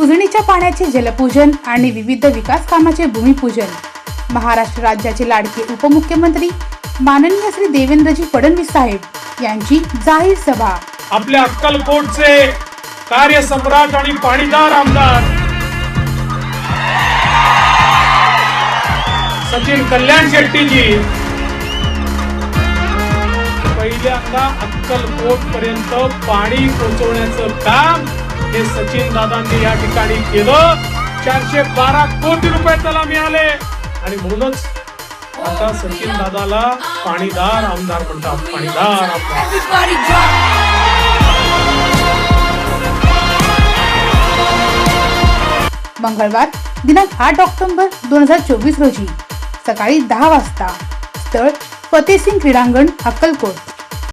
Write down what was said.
उजनीच्या पाण्याचे जलपूजन आणि विविध विकास कामाचे भूमिपूजन महाराष्ट्र राज्याचे लाडके उपमुख्यमंत्री माननीय श्री देवेंद्रजी फडणवीस साहेब यांची जाहीर सभा। आपल्या अक्कलकोटचे कार्यसम्राट आणि पाणीदार आमदार सचिन कल्याण शेट्टीजी पहिल्यांदा अक्कलकोट पर्यंत पाणी पोहोचवण्याचं काम हे सचिन दादांनी या ठिकाणी केलं। 412 कोटी रुपये त्याला मिळाले आणि म्हणूनच आता सचिन दादाला पाणीदार आमदार म्हणतात। पाणीदार आमदार। मंगळवार दिनांक 8 ऑक्टोबर 2024 रोजी सकाळी 10 वाजता स्थळ फतेसिंग क्रीडांगण अक्कलकोट।